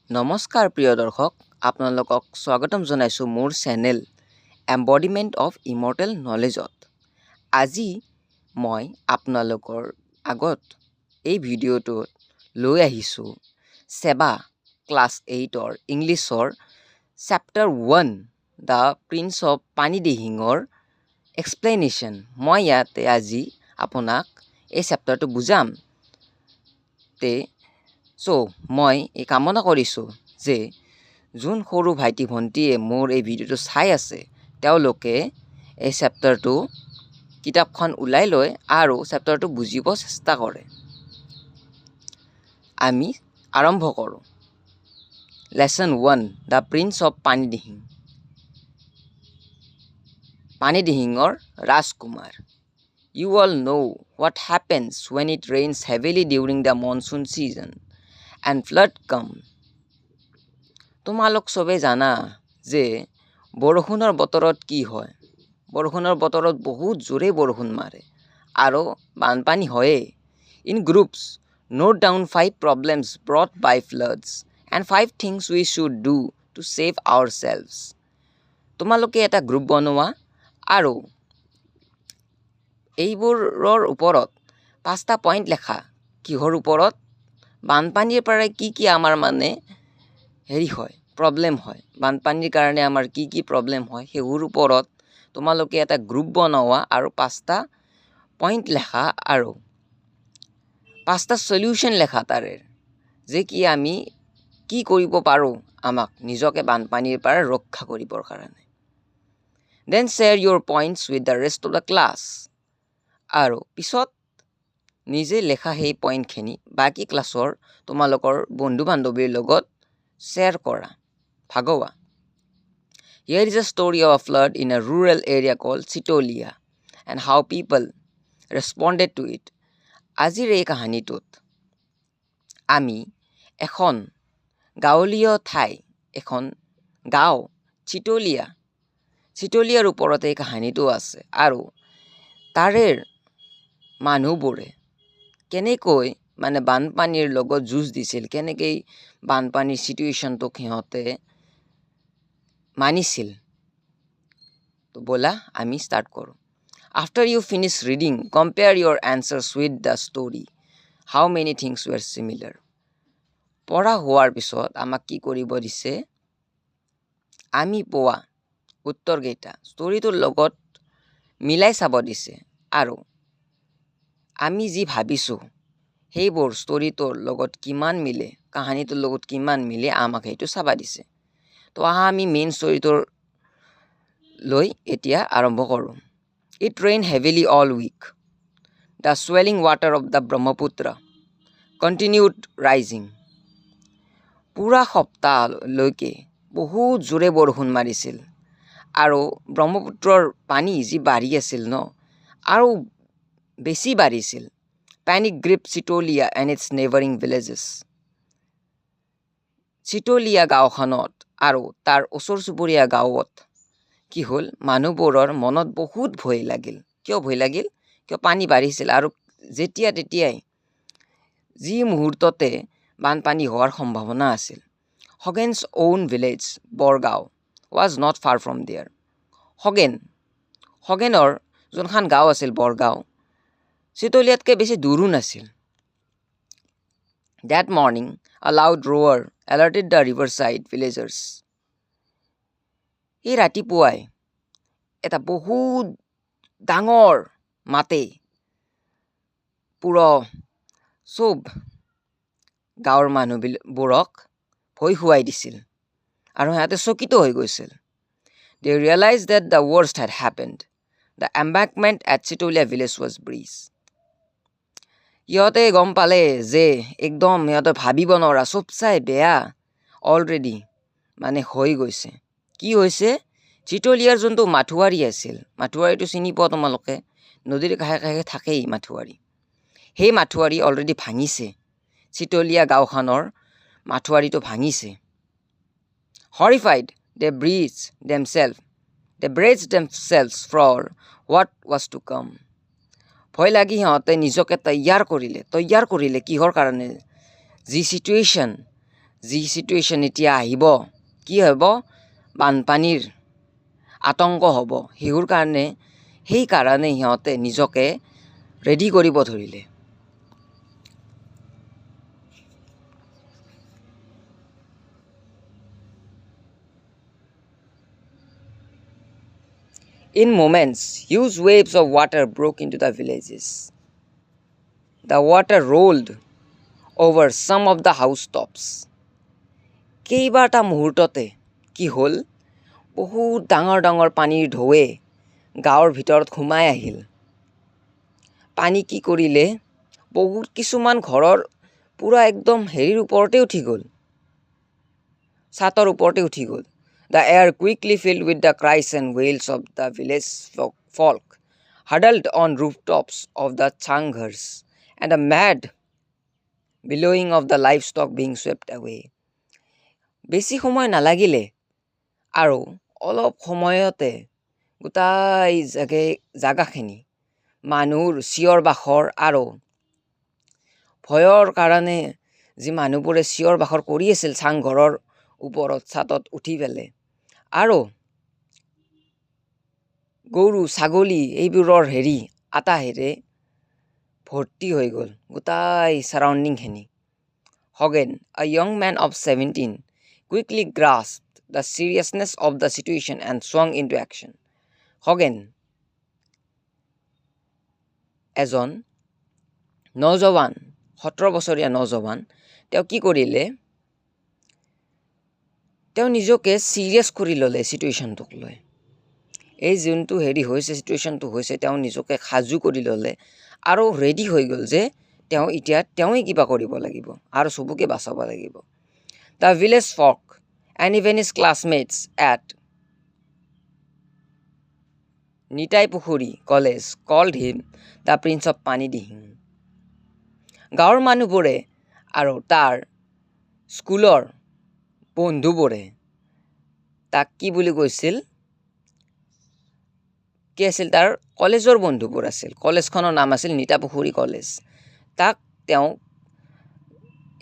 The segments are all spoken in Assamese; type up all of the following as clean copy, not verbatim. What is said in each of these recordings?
নমস্কাৰ প্ৰিয় দৰ্শক, আপোনালোকক স্বাগতম জনাইছোঁ মোৰ চেনেল এম্বডিমেণ্ট অফ ইমৰ্টেল নলেজত। আজি মই আপোনালোকৰ আগত এই ভিডিঅ'টোত লৈ আহিছোঁ সেৱা ক্লাছ 8ৰ ইংলিছৰ চেপ্টাৰ 1 দ্য প্ৰিন্স অফ পানী দিহিঙৰ এক্সপ্লেনেশ্যন। মই ইয়াতে আজি আপোনাক এই চেপ্টাৰটো বুজাম। মই এই কামনা কৰিছোঁ যে যোন সৰু ভাইটি ভণ্টিয়ে মোৰ এই ভিডিঅ'টো চাই আছে তেওঁলোকে এই চেপ্টাৰটো কিতাপখন ওলাই লৈ আৰু চেপ্টাৰটো বুজিব চেষ্টা কৰে। আমি আৰম্ভ কৰোঁ। লেসন 1 দ্য প্ৰিন্স অফ পানী দিহিং। পানী দিহিঙৰ ৰাজকুমাৰ। You all know what happens when it rains heavily during the monsoon season and flood come. তোমালোক সবে জানা যে বৰষুণৰ বতৰত কি হয়। বৰষুণৰ বতৰত বহুত জোৰে বৰষুণ মাৰে আৰু বানপানী হয়ে। In groups, note down 5 problems brought by floods and 5 things we should do to save ourselves. তোমালোকে এটা গ্ৰুপ বনোৱা আৰু এইবোৰৰ ওপৰত 5টা পইণ্ট লেখা। কিহৰ ওপৰত? বানপানীৰ পৰা কি আমাৰ হয় প্ৰব্লেম হয়, বানপানীৰ কাৰণে আমাৰ কি প্ৰব্লেম হয় সেইবোৰ ওপৰত তোমালোকে এটা গ্ৰুপ বনোৱা আৰু 5টা পইণ্ট লেখা আৰু 5টা সলিউশন লেখা তাৰে যে আমি কি কৰিব পাৰোঁ আমাক নিজকে বানপানীৰ পৰা ৰক্ষা কৰিবৰ কাৰণে। Then share your points with the rest of the class. আৰু পিছত নিজে লেখা সেই পইণ্টখিনি বাকী ক্লাছৰ তোমালোকৰ বন্ধু বান্ধৱীৰ লগত শ্বেয়াৰ কৰা, ভাগোৱা। Here is a story of a flood in a rural area called Chitolia and how people responded to it. আজিৰ এই কাহিনীটোত আমি এখন গাঁৱলীয় ঠাই, এখন গাঁও চিটলিয়াৰ ওপৰত এই কাহিনীটো আছে আৰু তাৰে মানুহবোৰে কেনেকৈ বানপানীৰ লগত যুঁজ দিছিল, কেনেকৈ বানপানীৰ চিটুৱেশ্যনটোক সিহঁতে মানিছিল। তো ব'লা আমি ষ্টাৰ্ট কৰোঁ। After you finish reading, compare your answers with the story. How many things were similar? পঢ়া হোৱাৰ পিছত আমাক কি কৰিব দিছে? আমি পোৱা উত্তৰকেইটা ষ্টৰিটোৰ লগত মিলাই চাব দিছে আৰু আমি যি ভাবিছোঁ সেইবোৰ ষ্টৰিটোৰ লগত কিমান মিলে, কাহিনীটোৰ লগত কিমান মিলে আমাক সেইটো চাবা দিছে। তো আমি মেইন ষ্টৰিটোৰ লৈ এতিয়া আৰম্ভ কৰোঁ। It rained heavily all week. The swelling water of the Brahmaputra continued rising. পুৰা সপ্তাহলৈকে বহুত জোৰে বৰষুণ মাৰিছিল আৰু ব্ৰহ্মপুত্ৰৰ পানী যি বাঢ়ি আছিল আৰু বেছি বাঢ়িছিল। Panic gripped Chitolia and its neighboring villages. চিটলিয়া গাঁওখনত আৰু তাৰ ওচৰ চুবুৰীয়া গাঁৱত কি হ'ল, মানুহবোৰৰ মনত বহুত ভয় লাগিল। কিয় ভয় লাগিল? কিয় পানী বাঢ়িছিল আৰু তেতিয়াই যি মুহূৰ্ততে বানপানী হোৱাৰ সম্ভাৱনা আছিল। Hogan's own village, Borgao, was not far from there. হগেনৰ যোনখন গাঁও আছিল বৰগাঁও, চিটলিয়াতকৈ বেছি দূৰো নাছিল। That morning, a loud roar alerted the riverside villagers. এই ৰাতিপুৱাই এটা বহুত ডাঙৰ মাতে চব গাঁৱৰ মানুহবোৰক ভয় খুৱাই দিছিল আৰু সিহঁতে চকিত হৈ গৈছিল। They realized that the worst had happened. The embankment at Chitolia village was breached. সিহঁতে গম পালে যে একদম সিহঁতে ভাবিব নোৱাৰা চবচাই বেয়া অলৰেডি হৈ গৈছে। কি হৈছে? চিটলিয়াৰ যোনটো মাথোৱাৰী আছিল, মাথোৱাৰীটো চিনি পোৱা তোমালোকে, নদীৰ কাষে কাষে থাকেই মাথোৱাৰী। সেই মাথোৱাৰী অলৰেডি ভাঙিছে, চিটলিয়া গাঁওখনৰ মাথোৱাৰীটো ভাঙিছে। Horrified, they braced themselves for what was to come. ভয় লাগি সিহঁতে নিজকে তৈয়াৰ কৰিলে কিহৰ কাৰণে? যি চিটুৱেশ্যন যি সিটুৱেশ্যন এতিয়া আহিব কি হ'ব বানপানীৰ আতংক হ'ব সেইকাৰণে সিহঁতে নিজকে ৰেডি কৰিব ধৰিলে In moments, huge waves of water broke into the villages. The water rolled over some of the housetops. কেইবাটা মুহূৰ্ততে কি হ'ল বহুত ডাঙৰ ডাঙৰ পানীৰ ঢৌৱে গাঁৱৰ ভিতৰত সোমাই আহিল পানী কি কৰিলে বহুত কিছুমান ঘৰৰ পুৰা একদম হেৰিৰ ওপৰতে উঠি গ'ল ছাতৰ ওপৰতে উঠি গ'ল The air quickly filled with the cries and wails of the village folk huddled on rooftops of the changhars and a mad bellowing of the livestock being swept away. বেছি সময় নালাগিলে আৰু অলপ সময়তে গোটাই জাগাখিনি মানুহৰ চিঞৰ বাখৰ আৰু ভয়ৰ কাৰণে যি মানুহবোৰে চিঞৰ বাখৰ কৰি আছিল চাংঘৰৰ ওপৰত ছাতত উঠি পেলাই আৰু গৰু ছাগলী এইবোৰৰ আটাহেৰে ভৰ্তি হৈ গ'ল গোটাই সাৰাউণ্ডিংখিনি Hogan, a young man of 17, quickly grasped the seriousness of the situation and swung into action. Hogan, এজন নজৱান 17 বছৰীয়া নজৱান তেওঁ কি কৰিলে তেওঁ নিজকে সিৰিয়াছ কৰি ল'লে সিটুৱেশ্যনটোক লৈ এই যোনটো হৈছে সিটুৱেশ্যনটো হৈছে তেওঁ নিজকে সাজু কৰি ল'লে আৰু ৰেডি হৈ গ'ল যে তেওঁই কিবা কৰিব লাগিব আৰু সবকে বাঁচাব লাগিব The village folk and even his classmates at Nitai Pukhuri College called him the Prince of Pani Dihing. গাঁৱৰ মানুহবোৰে আৰু তাৰ স্কুলৰ বন্ধুবোৰে তাক কি বুলি কৈছিল কি আছিল তাৰ কলেজৰ বন্ধুবোৰ আছিল কলেজখনৰ নাম আছিল নিতাপুখুৰী কলেজ তাক তেওঁ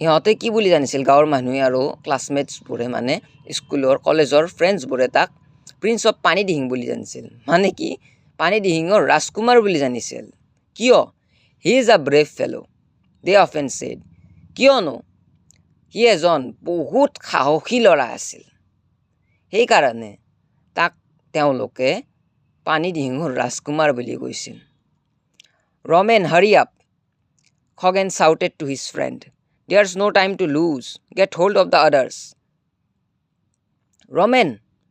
ইহঁতে কি বুলি জানিছিল গাঁৱৰ মানুহে আৰু ক্লাছমেটছবোৰে মানে স্কুলৰ কলেজৰ ফ্ৰেণ্ডছবোৰে তাক প্ৰিন্স অফ পানী দিহিং বুলি জানিছিল মানে কি পানী দিহিঙৰ ৰাজকুমাৰ বুলি জানিছিল কিয় he is a brave fellow they often said কিয়নো সি এজন বহুত সাহসী ল'ৰা আছিল সেইকাৰণে তাক তেওঁলোকে পানী দিহিঙৰ ৰাজকুমাৰ বুলি কৈছিল Roman, hurry up, Hogan shouted to his friend. There's no time to lose. Get hold of the others. Roman,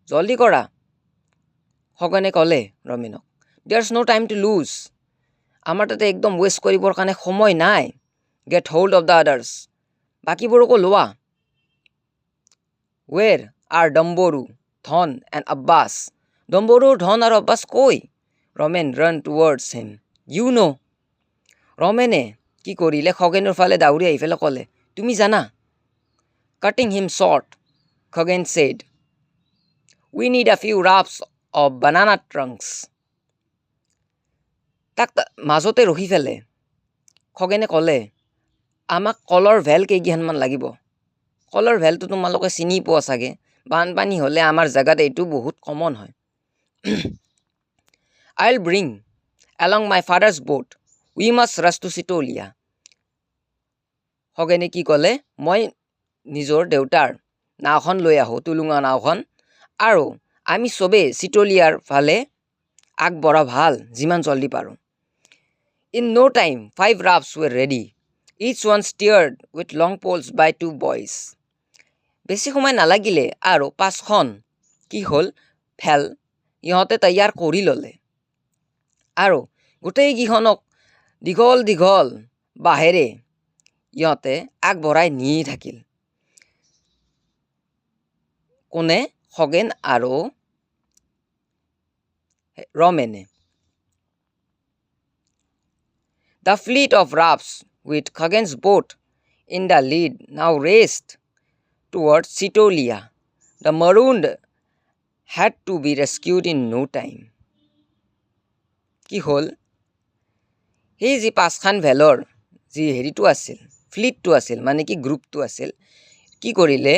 জলদি কৰা Hogan ক'লে ৰমেনক There's no time to lose. আমাৰ তাতে একদম ৱেষ্ট কৰিবৰ কাৰণে সময় নাই Get hold of the others. বাকিবোৰকো লোৱা Where are Damboru, Thon and Abbas? Damboru, Thon আৰু Abbas কই Roman ran towards him. You know. ৰমেনে কি কৰিলে খগেনৰ ফালে দাউৰি আহি ফেলে ক'লে তুমি জানা Cutting him short, Hogan said, We need a few wraps of banana trunks. তাক মাজতে ৰখি ফেলে খগেনে ক'লে আমাক কলৰ ভেল কেইগিহানমান লাগিব কলৰ ভেলটো তোমালোকে চিনি পোৱা চাগে বানপানী হ'লে আমাৰ জাগাত এইটো বহুত কমন হয় I'll bring along my father's boat. We must rush to Sitolia. Hogane কি ক'লে মই নিজৰ দেউতাৰ নাওখন লৈ আহো তুলুঙা নাওখন আৰু আমি সবে সিটোলিয়াৰ ফালে আগবঢ়া ভাল যিমান জলদি পাৰো In no time 5 rafts were ready each one steered with long poles by 2 boys বেছি সময় নালাগিলে আৰু 5খন কি হ'ল ফেল ইহঁতে তৈয়াৰ কৰি ল'লে আৰু গোটেই গিহনক দীঘল দীঘল বাহেৰে ইহঁতে আগবঢ়াই নি থাকিল কোনে খগেন আৰু ৰমেনে The fleet of rafts with Khagen's boat in the lead now raced towards Sitolia. The marooned had to be rescued in no time. কি হ'ল সেই যি 5খন ভেলৰ যি হেৰিটো আছিল ফ্লিটটো আছিল মানে কি গ্ৰুপটো আছিল কি কৰিলে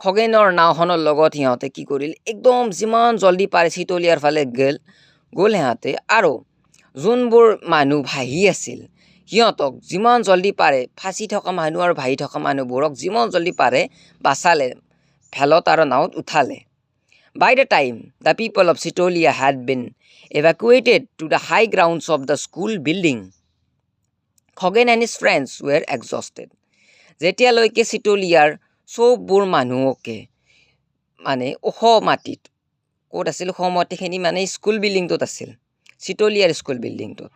খগেনৰ নাওখনৰ লগত সিহঁতে কি কৰিলে একদম যিমান জলদি পাৰে চিতলীয়াৰ ফালে গ'ল সিহঁতে আৰু যোনবোৰ মানুহ ভাহি আছিল সিহঁতক যিমান জলদি পাৰে ফাঁচি থকা মানুহ আৰু ভাহি থকা মানুহবোৰক যিমান জলদি পাৰে বাচালে ভেলত আৰু নাৱত উঠালে By the time the people of Sitolia had been evacuated to the high grounds of the school building, Khoghen and his friends were exhausted. যেতিয়ালৈকে চিতলিয়াৰ চববোৰ মানুহকে মানে ওখ মাটিত ক'ত আছিল ওখ মাটিখিনি মানে স্কুল বিল্ডিংটোত আছিল চিতলিয়াৰ স্কুল বিল্ডিংটোত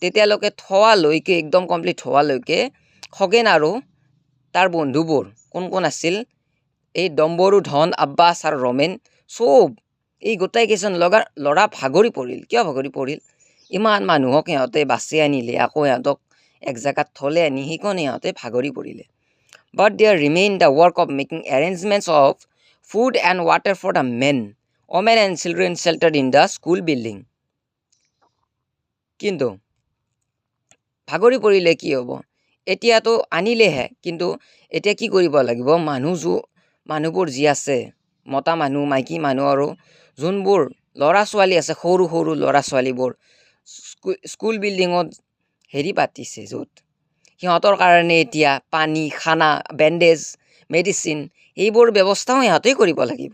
তেতিয়ালৈকে থোৱালৈকে একদম কমপ্লিট হোৱালৈকে খগেন আৰু তাৰ বন্ধুবোৰ কোন আছিল এই ডম্বৰু ধন আব্বাছ আৰু ৰমেন চব এই গোটেইকেইজন ল'ৰা ভাগৰি পৰিল কিয় ভাগৰি পৰিল ইমান মানুহক সিহঁতে বাছি আনিলে আকৌ সিহঁতক এক জেগাত থলে আনি সেইখন সিহঁতে ভাগৰি পৰিলে but there remained the work of making arrangements of food and water for the men, women and children sheltered in the school building. কিন্তু ভাগৰি পৰিলে কি হ'ব এতিয়াতো আনিলেহে কিন্তু এতিয়া কি কৰিব লাগিব মানুহবোৰ যি আছে মতা মানুহ মাইকী মানুহ আৰু যোনবোৰ ল'ৰা ছোৱালী আছে সৰু সৰু ল'ৰা ছোৱালীবোৰ স্কুল বিল্ডিঙত হেৰি পাতিছে য'ত সিহঁতৰ কাৰণে এতিয়া পানী খানা বেণ্ডেজ মেডিচিন এইবোৰ ব্যৱস্থাও সিহঁতেই কৰিব লাগিব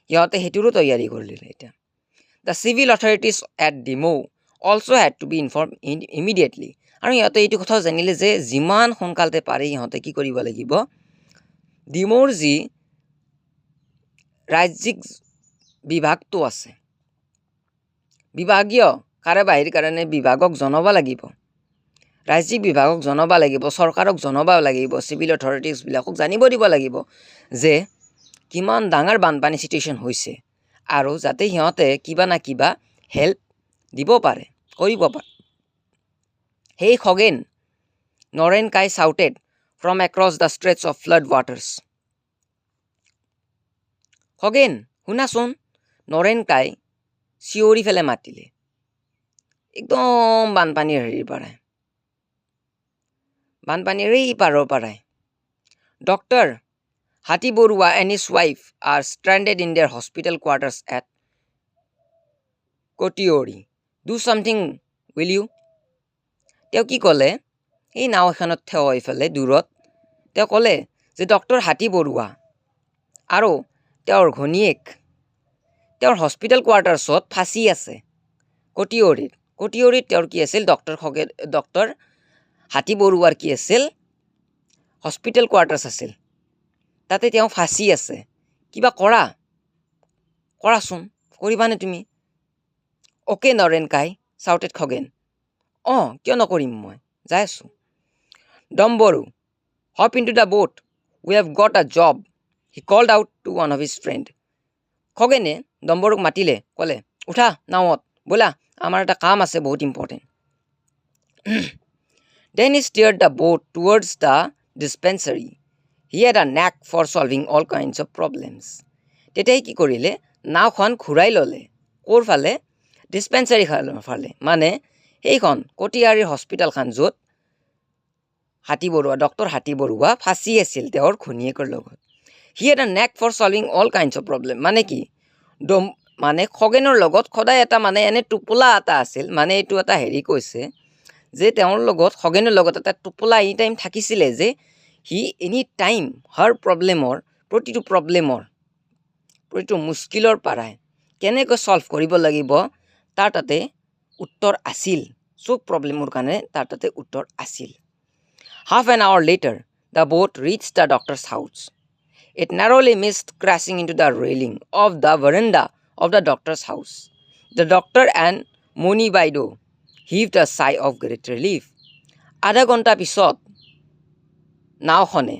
সিহঁতে সেইটোৰো তৈয়াৰী কৰিলে এতিয়া the civil authorities at Demow also' had to be inform immediately আৰু সিহঁতে এইটো কথাও জানিলে যে যিমান সোনকালতে পাৰে সিহঁতে কি কৰিব লাগিব ডিমৌৰ যি ৰাজ্যিক বিভাগটো আছে বিভাগীয় কাৰ্যবাহীৰ কাৰণে বিভাগক জনাব লাগিব ৰাজ্যিক বিভাগক জনাব লাগিব চৰকাৰক জনাব লাগিব চিভিল অথৰিটিজবিলাকক জানিব দিব লাগিব যে কিমান ডাঙৰ বানপানী চিটুৱেশ্যন হৈছে আৰু যাতে সিহঁতে কিবা না কিবা হেল্প দিব পাৰে কৰিব পাৰে সেই খগেন নৰেন কাই shouted from across the stretch of flood waters Khagen শুনাচোন নৰেন কাই চিঞৰি ফেলে মাতিলে একদম বানপানীৰ হেৰিৰ পৰাই বানপানীৰ এই পাৰৰ পৰাই ডক্টৰ হাতী Barua and his wife are stranded in their hospital quarters at Kotiori. Do something, will you? তেওঁ কি ক'লে এই নাও এখনত থিয় হৈ ফেলে দূৰত তেওঁ ক'লে যে ডক্টৰ হাতী বৰুৱা আৰু তেওঁৰ ঘনীয়েক তেওঁৰ হস্পিটেল কোৱাৰ্টাৰ্ছত ফাঁচি আছে কটিয়ৰিত তেওঁৰ কি আছিল ডক্টৰ হাতী বৰুৱাৰ কি আছিল হস্পিটেল কোৱাৰ্টাৰ্ছ আছিল তাতে তেওঁ ফাঁচি আছে কিবা কৰাচোন কৰিবানে তুমি অ'কে নৰেন কাই shouted খগেন কিয় নকৰিম মই যাই আছোঁ ডম্বৰু hop into the boat we have got a job he called out to one of his friend খগেনে ডম্বৰুক মাতিলে ক'লে উঠা নাৱত ব'লা আমাৰ এটা কাম আছে বহুত important then he steered the boat towards the dispensary he had a knack for solving all kinds of problems তেতিয়াই কি কৰিলে নাওখন ঘূৰাই ল'লে ক'ৰ ফালে ডিছপেঞ্চাৰী ফালে মানে সেইখন কটিয়াৰীৰ হস্পিটেলখন য'ত ডক্টৰ হাতী বৰুৱা ফাঁচি আছিল তেওঁৰ ঘনীয়েকৰ লগত হি had a knack for solving all kinds of problem মানে কি মানে খগেনৰ লগত সদায় এটা মানে এনে টোপোলা এটা আছিল মানে এইটো এটা হেৰি কৈছে যে তেওঁৰ লগত খগেনৰ লগত এটা টোপোলা এনি টাইম থাকিছিলে যে হি এনি টাইম হাৰ প্ৰতিটো মুস্কিলৰ পৰাই কেনেকৈ ছল্ভ কৰিব লাগিব তাৰ তাতে উত্তৰ আছিল চব প্ৰব্লেমৰ কাৰণে তাৰ তাতে উত্তৰ আছিল Half an hour later, the boat reached the doctor's house. It narrowly missed crashing into the railing of the veranda of the doctor's house. The doctor and Moni Baido heaved a sigh of great relief. আধা ঘণ্টা পিছত নাওখনে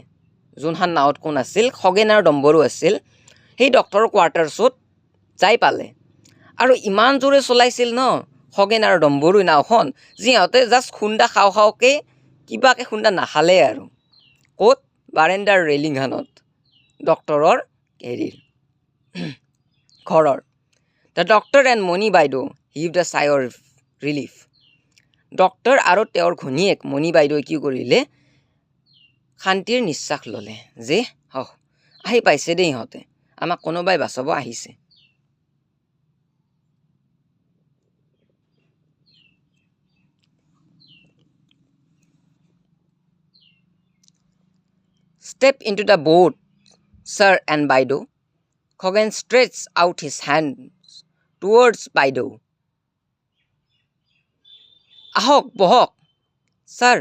যোনখন নাৱত কোন আছিল খগেন আৰু ডম্বৰু আছিল সেই ডক্টৰৰ কোৱাৰ্টাৰ্ছত যাই পালে আৰু ইমান জোৰে চলাইছিল ন খগেন আৰু ডম্বৰু নাওখন যিহঁতে জাষ্ট খুন্দা খাওঁকৈ কিবাকে খুন্দা নাখালে আৰু ক'ত বাৰেণ্ডাৰ ৰেলিংখনত ডক্টৰৰ হেৰিৰ ঘৰৰ দ্য ডক্টৰ এণ্ড মণি বাইদেউ হিভ দ্য চাই অফ ৰিলিফ ডক্টৰ আৰু তেওঁৰ ঘনীয়েক মণি বাইদেৱে কি কৰিলে শান্তিৰ নিশ্বাস ল'লে যে আহি পাইছে দেই ইহঁতে, আমাক কোনোবাই বাচাব আহিছে। Step into the boat, sir and Baido. Khoghen stretched out his hands towards Baido. আহক বহক ছাৰ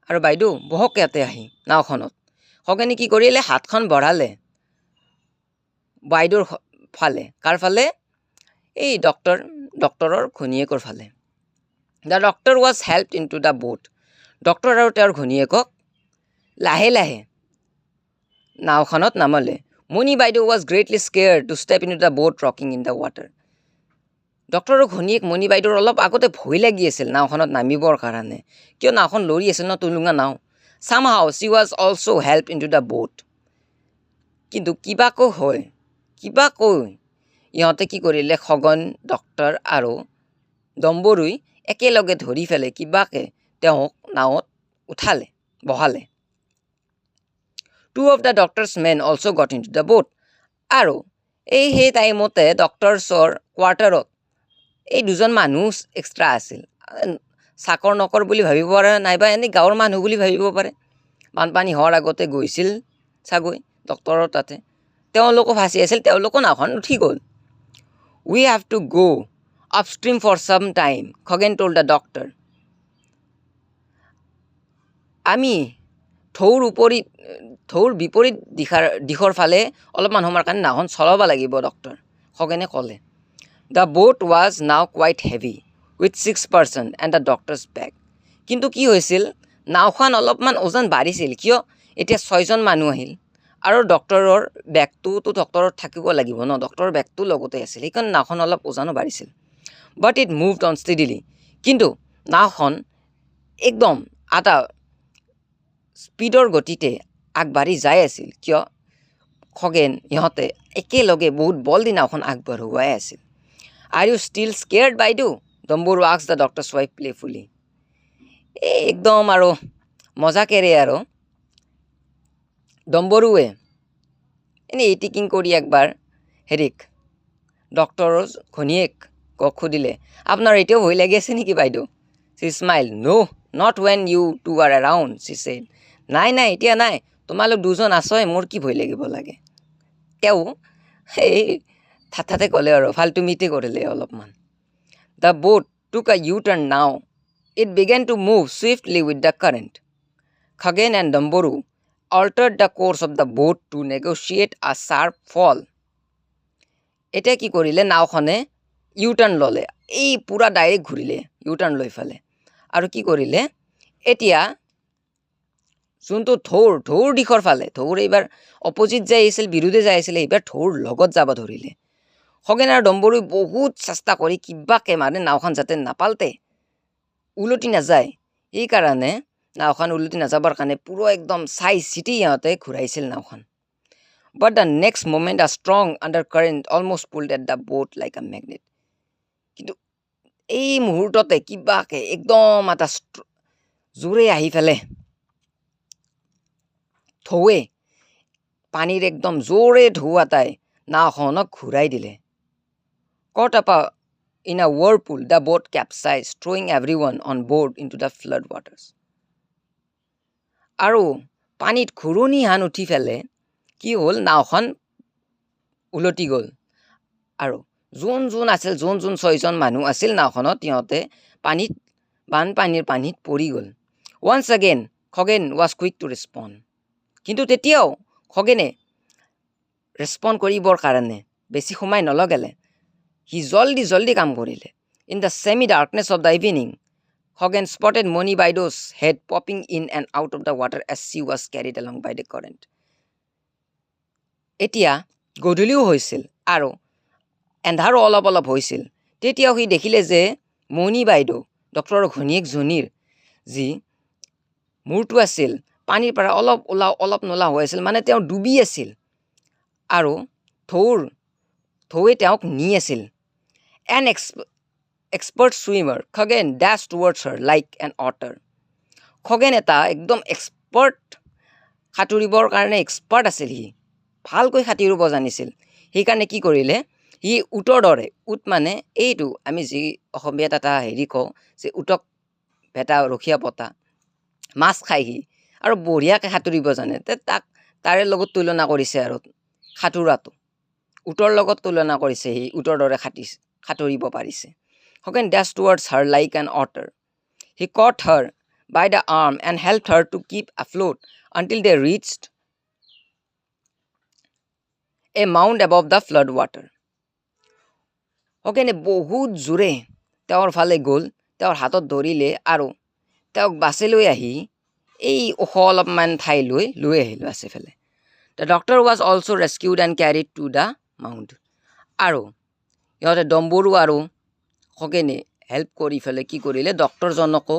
আৰু বাইদেউ, বহক ইয়াতে আহি নাওখনত। খগেনে কি কৰিলে, হাতখন বঢ়ালে বাইদেউৰ ফালে। কাৰ ফালে? এই ডক্টৰৰ ঘৈণীয়েকৰ ফালে। The doctor was helped into the boat. Doctor আৰু তেওঁৰ ঘৈণীয়েকক লাহে লাহে নাওখনত নামালে। মুনি বাইদেউ was greatly scared to step into the boat rocking in the water. ডক্টৰৰ ঘৈণীয়েক মণি বাইদেউৰ অলপ আগতে ভয় লাগি আছিল নাওখনত নামিবৰ কাৰণে, কিয় নাওখন লৰি আছিল ন, টুলুঙা নাও। Somehow she was also helped into the boat. কিন্তু কিবাকৈ ইহঁতে কি কৰিলে, খগন, ডক্টৰ আৰু ডম্বৰুই একেলগে ধৰি ফেলে কিবাকে তেওঁক নাৱত বহালে। Two of the doctor's men also got into the boat. আৰু সেই টাইমতে ডক্টৰছৰ কোৱাৰ্টাৰত এই দুজন মানুহ এক্সট্ৰা আছিল। চাকৰ নকৰ বুলি ভাবিব পাৰে, নাইবা এনেই গাঁৱৰ মানুহ বুলি ভাবিব পাৰে। বানপানী হোৱাৰ আগতে গৈছিল চাগৈ ডক্টৰৰ তাতে, তেওঁলোকো ফাঁচি আছিল, তেওঁলোকো নাওখন উঠি গ'ল। We have to go upstream for some time, Khoghen told the doctor. আমি ঢৌৰ বিপৰীত দিশৰ ফালে অলপমান সময়ৰ কাৰণে নাওখন চলাব লাগিব, ডক্টৰ খগেনে ক'লে। The boat was now quite heavy with 6 persons and the doctor's bag. কিন্তু কি হৈছিল, নাওখন অলপমান ওজন বাঢ়িছিল, কিয় এতিয়া 6জন মানুহ আহিল আৰু ডক্টৰৰ বেগটোতো ডক্টৰত থাকিব লাগিব ন, ডক্টৰৰ বেগটো লগতে আছিল, সেইকাৰণে নাওখন অলপ ওজনো বাঢ়িছিল। But it moved on steadily. কিন্তু নাওখন একদম আধা স্পীডৰ গতিতে আগবাঢ়ি যাই আছিল, কিয় খগেন ইহঁতে একেলগে বহুত বল দি নাওখন আগবঢ়ুৱাই আছিল। Are you still scared, বাইদেউ? ডম্বৰু asked the doctor's wife playfully. একদম আৰু মজাকেৰে আৰু ডম্বৰুৱে এনেই টিকিং কৰি একবাৰ ডক্টৰৰ ঘৈণীয়েকক সুধিলে, আপোনাৰ এতিয়াও ভয় লাগি আছে নেকি বাইদেউ? She smiled. No, not when you two are around, she said. নাই এতিয়া নাই, তোমালোক দুজন আছই, মোৰ কি ভয় লাগিব লাগে। তেওঁ এই ঠাঠাতে ক'লে আৰু ফাল্টুমিতে কৰিলে অলপমান। The boat took a U-turn now. It began to move swiftly with the current. Khoghen and Domboru altered the course of the boat to negotiate a sharp fall. এতিয়া কি কৰিলে, নাওখনে ইউটাৰ্ণ ল'লে, এই পূৰা ডাইৰেক্ট ঘূৰিলে ইউটাৰ্ণ লৈ ফালে। আৰু কি কৰিলে, এতিয়া যোনটো ঢৌৰ দিশৰ ফালে, ঢৌৰ এইবাৰ অপজিট যাই আছিল, বিৰুদ্ধে যাই আছিলে, এইবাৰ ঢৌৰ লগত যাব ধৰিলে। খগেন আৰু ডম্বৰুই বহুত চেষ্টা কৰি কিবাকে মানে নাওখন যাতে নাপালতে, উলটি নাযায়, সেইকাৰণে নাওখন উলটি নাযাবৰ কাৰণে পুৰা একদম চাই চিটি ইহঁতে ঘূৰাইছিল নাওখন। But the next moment a strong undercurrent almost pulled at the boat like a magnet. কিন্তু এই মুহূৰ্ততে কিবাকে একদম এটা জোৰে আহি ফেলে ঢৌৱে, পানীৰ একদম জোৰে ঢৌ এটাই নাওখনক ঘূৰাই দিলে। Caught up in a whirlpool, the boat capsized, throwing everyone on board into the flood waters. আৰু পানীত ঘূৰণি হান উঠি ফেলে কি হ'ল, নাওখন উলটি গ'ল। আৰু যোন আছিল, যোন 6জন মানুহ আছিল নাওখনত, সিহঁতে বানপানীৰ পানীত পৰি গ'ল। Once again, Khoghen was quick to respond. কিন্তু তেতিয়াও খগেনে ৰেছপণ্ড কৰিবৰ কাৰণে বেছি সময় নলগালে, সি জল্দি কাম কৰিলে। In the semi-darkness of the evening, Khoghen spotted Moni Baido's head popping in and out of the water as she was carried along by the current. এতিয়া গধূলিও হৈছিল আৰু এন্ধাৰো অলপ হৈছিল। তেতিয়াও সি দেখিলে যে মণি বাইদেউ, ডক্টৰৰ ঘৈণীয়েকজনীৰ যি মূৰটো আছিল, পানীৰ পৰা অলপ নোলা হৈ আছিল, মানে তেওঁ ডুবি আছিল আৰু ঢৌৱে তেওঁক নি আছিল। An expert swimmer, Khoghen dashed towards her like an otter. Khagen এটা একদম এক্সপাৰ্ট সাঁতুৰিবৰ কাৰণে এক্সপাৰ্ট আছিল সি ভালকৈ সাঁতুৰিব জানিছিল সেইকাৰণে কি কৰিলে সি উটৰ দৰে উট মানে এইটো আমি যি অসমীয়াত এটা হেৰি কওঁ যে উটক ভেটা ৰখীয়া পতা মাছ খায় সি আৰু বঢ়িয়াকৈ সাঁতুৰিব জানে তাৰে লগত তুলনা কৰিছে আৰু সাঁতোৰাটো উটৰ লগত তুলনা কৰিছে সি উটৰ দৰে সাঁতুৰিব পাৰিছে Hogan dashed towards her like an otter. He caught her by the arm and helped her to keep afloat until they reached a mound above the flood water. Hogan বহুত জোৰে তেওঁৰ ফালে গ'ল তেওঁৰ হাতত ধৰিলে আৰু তেওঁক বাছি লৈ আহি এই ওখ অলপমান ঠাইলৈ লৈ আহিল বাছি ফেলে The doctor was also rescued and carried to the mound. আৰু ইহঁতে ডম্বৰু আৰু Hogane হেল্প কৰি ফেলে কি কৰিলে ডক্টৰজনকো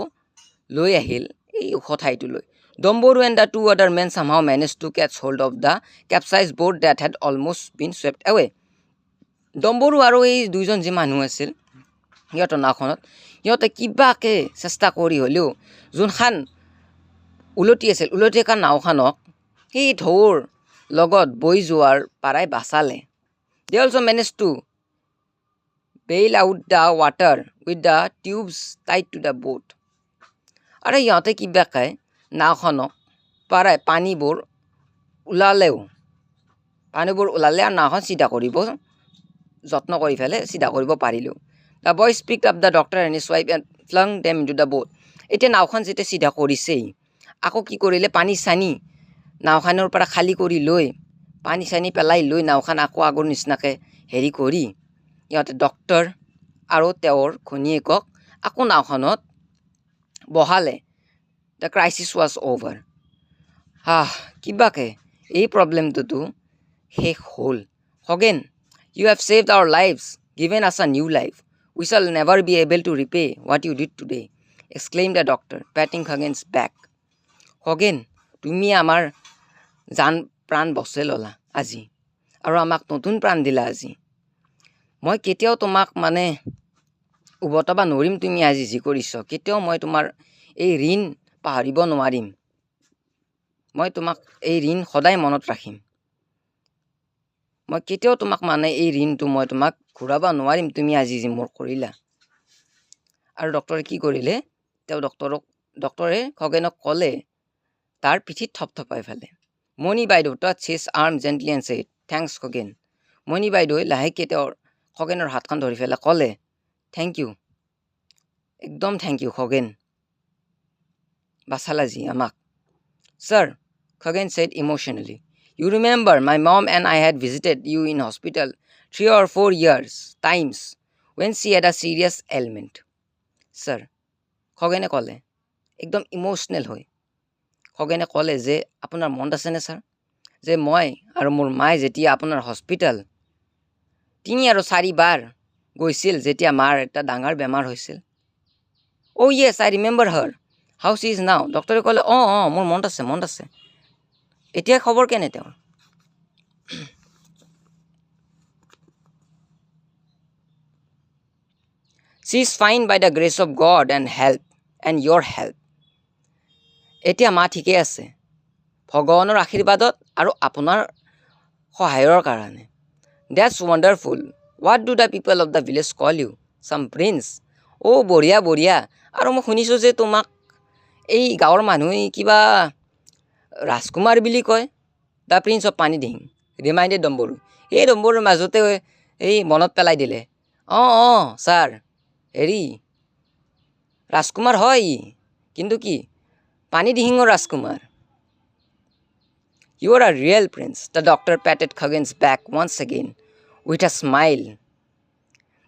লৈ আহিল এই ওখ ঠাইটোলৈ Domboru and the two other men somehow managed to catch hold of the capsized boat that had almost been swept away. Domboru আৰু এই দুইজন যি মানুহ আছিল সিহঁতৰ নাওখনত সিহঁতে কিবাকে চেষ্টা কৰি হ'লেও যোনখন উলটি আছিল উলটি থকা নাওখনক সেই ঢৌৰ লগত বৈ যোৱাৰ পাৰাই বাচালে They also managed to bail out the water with the tubes tied to the boat. আৰু ইহঁতে কিবাকে নাওখনক পাৰাই পানীবোৰ ওলালে আৰু নাওখন চিধা কৰিব যত্ন কৰি ফেলে চিধা কৰিব পাৰিলেও The boys picked up the doctor and his wife and flung them into the boat. এতিয়া নাওখন যেতিয়া চিধা কৰিছেই আকৌ কি কৰিলে পানী চানি নাওখনৰ পৰা খালী কৰি লৈ পানী চানি পেলাই লৈ নাওখন আকৌ আগৰ নিচিনাকৈ হেৰি কৰি ইহঁতে ডক্টৰ আৰু তেওঁৰ ঘনীয়েকক আকৌ নাওখনত বহালে The crisis was over. কিবাকে এই প্ৰব্লেমটোতো শেষ হ'ল Hogan, you have saved our lives, given us a new life. We shall never be able to repay what you did today, exclaimed the doctor, patting Hogan's back. Hogan, তুমি আমাৰ জান প্ৰাণ বচাই ল'লা আজি আৰু আমাক নতুন প্ৰাণ দিলা আজি মই কেতিয়াও তোমাক মানে উভতাব নোৱাৰিম তুমি আজি যি কৰিছ কেতিয়াও মই তোমাৰ এই ঋণ পাহৰিব নোৱাৰিম মই তোমাক এই ঋণ সদায় মনত ৰাখিম মই কেতিয়াও তোমাক মানে এই ঋণটো মই তোমাক ঘূৰাব নোৱাৰিম তুমি আজি যি মোৰ কৰিলা আৰু ডক্টৰে কি কৰিলে তেওঁ ডক্টৰে খগেনক ক'লে তাৰ পিঠিত থপথপাই ফেলে মণি বাইদেউ touched his arm gently and said, Thanks, Hogan. মণি বাইদেৱে লাহেকৈ তেওঁৰ খগেনৰ হাতখন ধৰি ফেলে ক'লে থেংক ইউ একদম থেংক ইউ খগেন বাচালা জি আমাক Sir, Hogan said emotionally, you remember my mom and I had visited you in hospital 3 or 4 times when she had a serious ailment. Sir, খগেনে ক'লে একদম ইম'চনেল হৈ খগেনে ক'লে যে আপোনাৰ মনত আছেনে ছাৰ যে মই আৰু মোৰ মায়ে যেতিয়া আপোনাৰ হস্পিটেল 3 আৰু 4 বাৰ গৈছিল যেতিয়া মাৰ এটা ডাঙৰ বেমাৰ হৈছিল Oh yes, I remember her. How she is now? ডক্টৰে ক'লে মোৰ মনত আছে এতিয়া খবৰ কেনে তেওঁৰ She is fine by the grace of God and your help. এতিয়া মা ঠিকেই আছে ভগৱানৰ আশীৰ্বাদত আৰু আপোনাৰ সহায়ৰ কাৰণে That's wonderful. What do the people of the village call you? Some prince? বঢ়িয়া আৰু মই শুনিছোঁ যে তোমাক এই গাঁৱৰ মানুহে কিবা ৰাজকুমাৰ বুলি কয় দ্য প্ৰিন্স অফ পানীডিং ৰিমাইণ্ডেড ডম্বৰু এই ডম্বৰুৰ মাজতে এই মনত পেলাই দিলে ছাৰ হেৰি ৰাজকুমাৰ হয় কিন্তু কি পানীদিহিঙৰ ৰাজকুমাৰ You are a real prince. The doctor patted Hogan's back once again with a smile.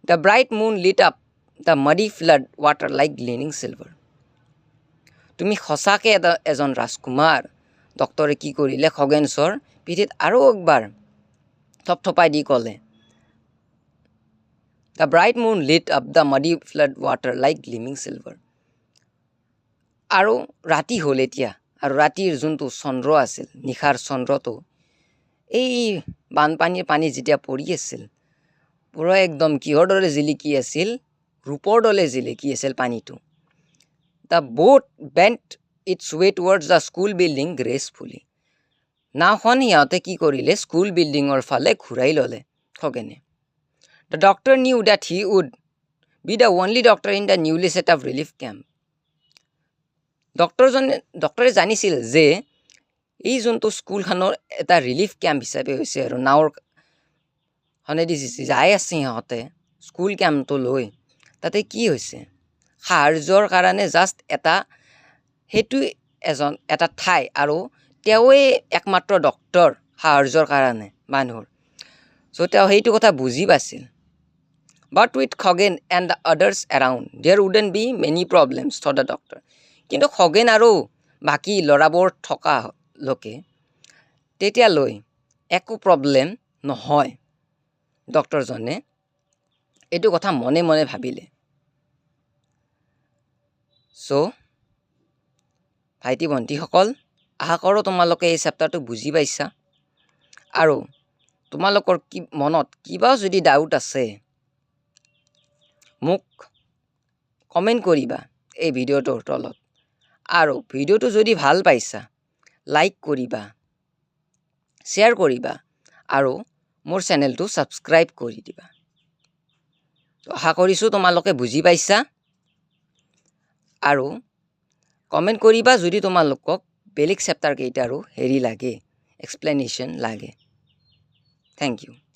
The bright moon lit up the muddy flood water like gleaming silver. তুমি সঁচাকৈ এজন ৰাজকুমাৰ ডক্টৰে কি কৰিলে খগেনছৰ পিঠিত আৰু একবাৰ থপথপাই দি ক'লে The bright moon lit up the muddy flood water like gleaming silver. আৰু ৰাতি হ'ল এতিয়া আৰু ৰাতিৰ যোনটো চন্দ্ৰ আছিল নিশাৰ চন্দ্ৰটো এই বানপানীৰ পানী যেতিয়া পৰি আছিল পুৰা একদম কিহৰ দৰে জিলিকি আছিল ৰূপৰ দৰে জিলিকি আছিল পানীটো The boat bent its way towards the school building gracefully. নাওখন সিহঁতে কি কৰিলে স্কুল বিল্ডিঙৰ ফালে ঘূৰাই ল'লে খগেনে The doctor knew that he would be the only doctor in the newly set up relief camp. ডক্টৰে জানিছিল যে এই যোনটো স্কুলখনৰ এটা ৰিলিফ কেম্প হিচাপে হৈছে আৰু নাৱৰ হনেদি যাই আছে সিহঁতে স্কুল কেম্পটো লৈ তাতে কি হৈছে সাহাৰ্যৰ কাৰণে জাষ্ট সেইটো এটা ঠাই আৰু তেওঁৱে একমাত্ৰ ডক্টৰ সাহাৰ্যৰ কাৰণে মানুহৰ চ' তেওঁ সেইটো কথা বুজি পাইছিল But with Khoghen and the others around, there wouldn't be many problems, thought the doctor. কিন্তু খগেন আৰু বাকী ল'ৰাবোৰ থকা লোকে তেতিয়ালৈ একো প্ৰব্লেম নহয় ডক্টৰজনে এইটো কথা মনে মনে ভাবিলে চ' ভাইটি ভণ্টিসকল আশা কৰোঁ তোমালোকে এই চেপ্টাৰটো বুজি পাইছা আৰু তোমালোকৰ মনত কিবা যদি ডাউট আছে মোক কমেণ্ট কৰিবা এই ভিডিঅ'টোৰ তলত আৰু ভিডিঅ'টো যদি ভাল পাইছা লাইক কৰিবা শ্বেয়াৰ কৰিবা আৰু মোৰ চেনেলটো ছাবস্ক্ৰাইব কৰি দিবা আশা কৰিছোঁ তোমালোকে বুজি পাইছা আৰু কমেণ্ট কৰিবা যদি তোমালোকক বেলেগ চেপ্টাৰ কেইটাৰো লাগে এক্সপ্লেনেশ্যন লাগে থেংক ইউ